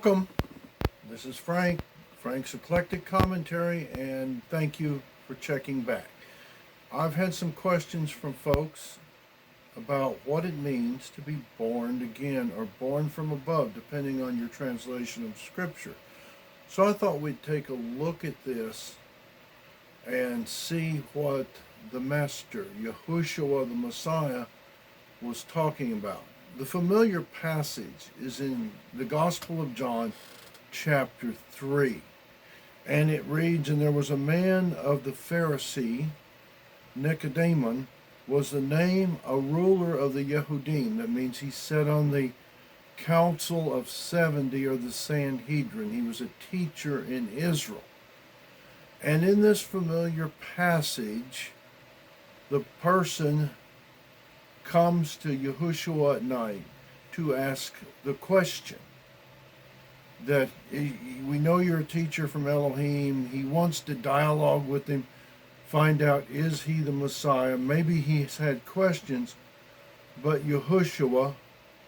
Welcome. This is Frank's Eclectic Commentary, and thank you for checking back. I've had some questions from folks about what it means to be born again or born from above, depending on your translation of Scripture. So I thought we'd take a look at this and see what the Master, Yehoshua the Messiah, was talking about. The familiar passage is in the Gospel of John, chapter 3. And it reads, "And there was a man of the Pharisee, Nicodemus, was the name, a ruler of the Yehudim." That means he sat on the Council of 70 or the Sanhedrin. He was a teacher in Israel. And in this familiar passage, the person comes to Yehoshua at night to ask the question that we know you're a teacher from Elohim. He wants to dialogue with him, find out, is he the Messiah? Maybe he's had questions, but Yehoshua,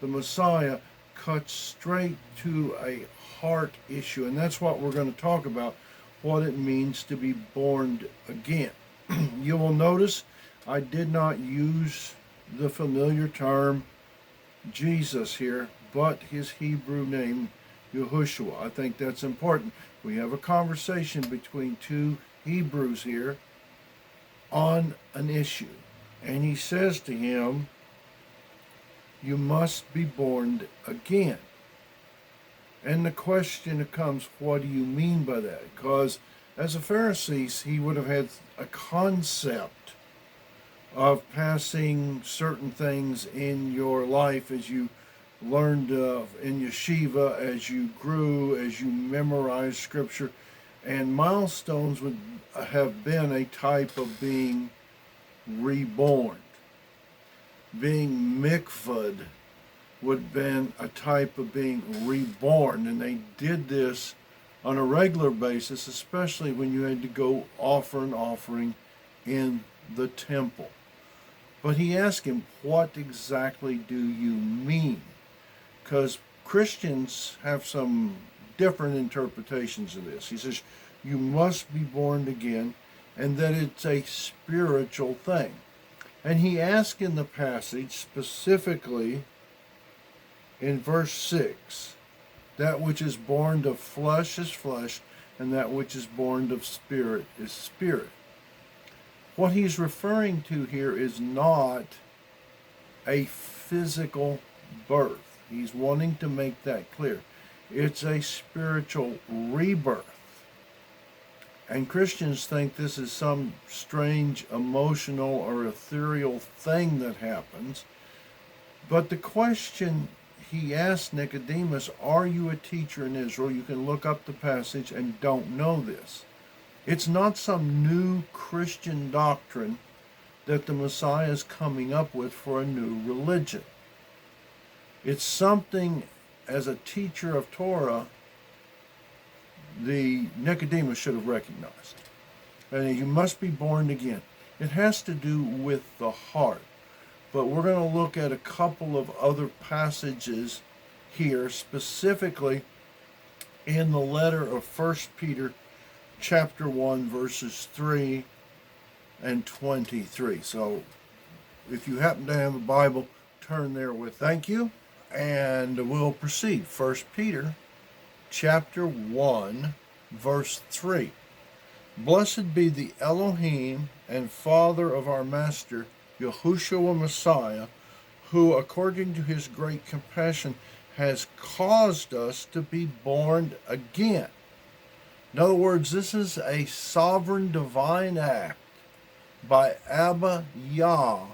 the Messiah, cuts straight to a heart issue, and that's what we're going to talk about, what it means to be born again. You will notice I did not use the familiar term Jesus here, but his Hebrew name, Yehoshua. I think that's important. We have a conversation between two Hebrews here on an issue. And he says to him, you must be born again. And the question comes, what do you mean by that? Because as a Pharisee, he would have had a concept of passing certain things in your life as you learned in yeshiva, as you grew, as you memorized scripture. And milestones would have been a type of being reborn. Being mikvahd would have been a type of being reborn. And they did this on a regular basis, especially when you had to go offer an offering in the temple. But he asked him, what exactly do you mean? Because Christians have some different interpretations of this. He says, you must be born again, and that it's a spiritual thing. And he asked in the passage, specifically in verse 6, that which is born of flesh is flesh, and that which is born of spirit is spirit. What he's referring to here is not a physical birth. He's wanting to make that clear. It's a spiritual rebirth. And Christians think this is some strange emotional or ethereal thing that happens. But the question he asked Nicodemus, are you a teacher in Israel? You can look up the passage and don't know this. It's not some new Christian doctrine that the Messiah is coming up with for a new religion. It's something, as a teacher of Torah, the Nicodemus should have recognized. And you must be born again. It has to do with the heart. But we're going to look at a couple of other passages here, specifically in the letter of 1 Peter chapter 1, verses 3 and 23. So if you happen to have a Bible, turn there with thank you. And we'll proceed. 1 Peter chapter 1, verse 3. Blessed be the Elohim and Father of our Master, Yehoshua Messiah, who according to his great compassion has caused us to be born again. In other words, this is a sovereign divine act by Abba Yah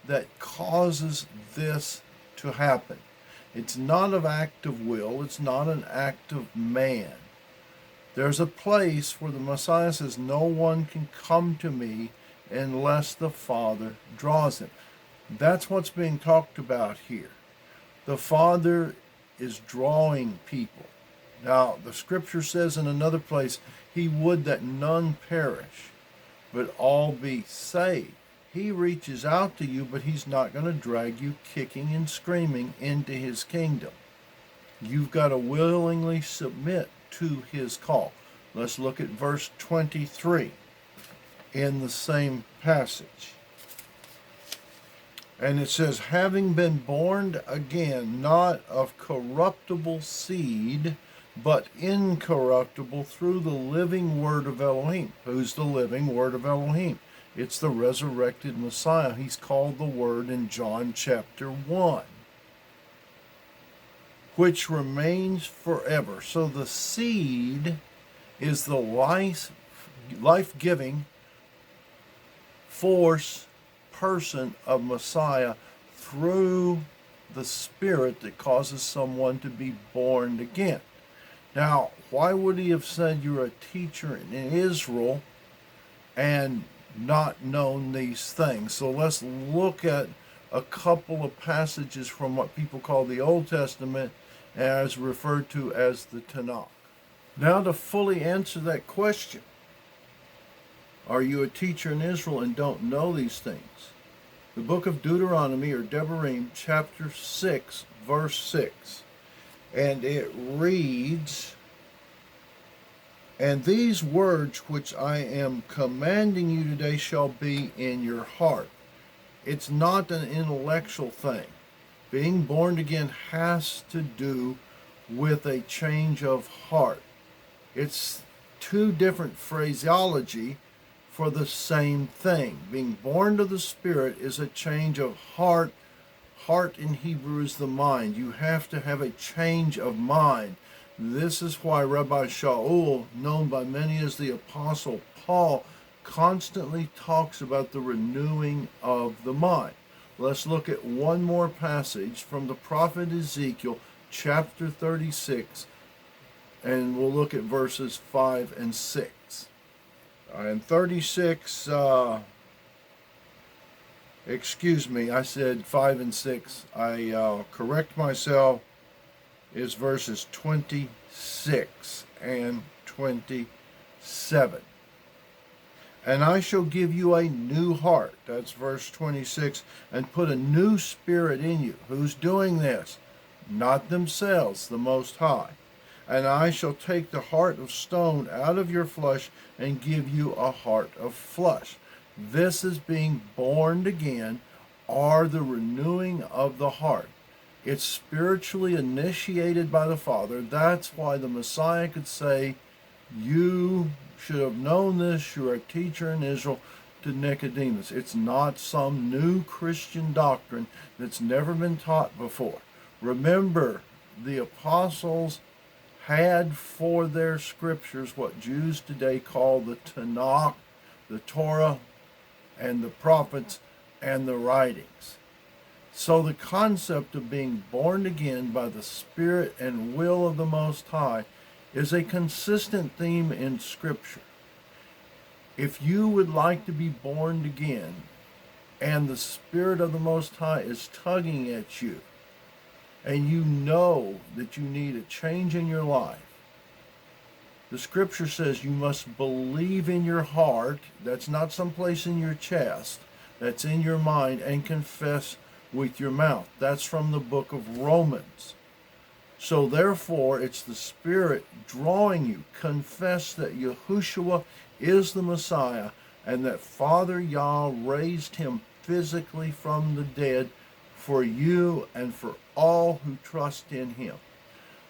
that causes this to happen. It's not an act of will. It's not an act of man. There's a place where the Messiah says, no one can come to me unless the Father draws him. That's what's being talked about here. The Father is drawing people. Now, the scripture says in another place, he would that none perish, but all be saved. He reaches out to you, but he's not going to drag you kicking and screaming into his kingdom. You've got to willingly submit to his call. Let's look at verse 23 in the same passage. And it says, having been born again, not of corruptible seed, but incorruptible through the living word of Elohim. Who's the living word of Elohim? It's the resurrected Messiah. He's called the Word in John chapter 1, which remains forever. So the seed is the life-giving force, person of Messiah through the Spirit that causes someone to be born again. Now, why would he have said you're a teacher in Israel and not known these things? So let's look at a couple of passages from what people call the Old Testament, as referred to as the Tanakh. Now, to fully answer that question, are you a teacher in Israel and don't know these things? The book of Deuteronomy, or Devarim, chapter 6, verse 6. And it reads, and these words which I am commanding you today shall be in your heart. It's not an intellectual thing. Being born again has to do with a change of heart. It's two different phraseology for the same thing. Being born to the Spirit is a change of heart. Heart in Hebrew is the mind. You have to have a change of mind. This is why Rabbi Shaul, known by many as the Apostle Paul, constantly talks about the renewing of the mind. Let's look at one more passage from the prophet Ezekiel, chapter 36, and we'll look at verses 5 and 6. And 36, excuse me, I said 5 and 6. I correct myself. Is verses 26 and 27. And I shall give you a new heart. That's verse 26. And put a new spirit in you. Who's doing this? Not themselves, the Most High. And I shall take the heart of stone out of your flesh and give you a heart of flesh. This is being born again, or the renewing of the heart. It's spiritually initiated by the Father. That's why the Messiah could say, you should have known this, you're a teacher in Israel, to Nicodemus. It's not some new Christian doctrine that's never been taught before. Remember, the apostles had for their scriptures what Jews today call the Tanakh, the Torah, and the prophets, and the writings. So the concept of being born again by the Spirit and will of the Most High is a consistent theme in Scripture. If you would like to be born again and the Spirit of the Most High is tugging at you, and you know that you need a change in your life, the Scripture says you must believe in your heart, that's not someplace in your chest, that's in your mind, and confess with your mouth. That's from the book of Romans. So therefore, it's the Spirit drawing you. Confess that Yehoshua is the Messiah and that Father Yah raised him physically from the dead for you and for all who trust in him.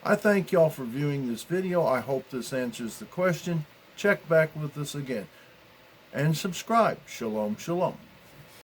I thank y'all for viewing this video. I hope this answers the question. Check back with us again and subscribe. Shalom, shalom.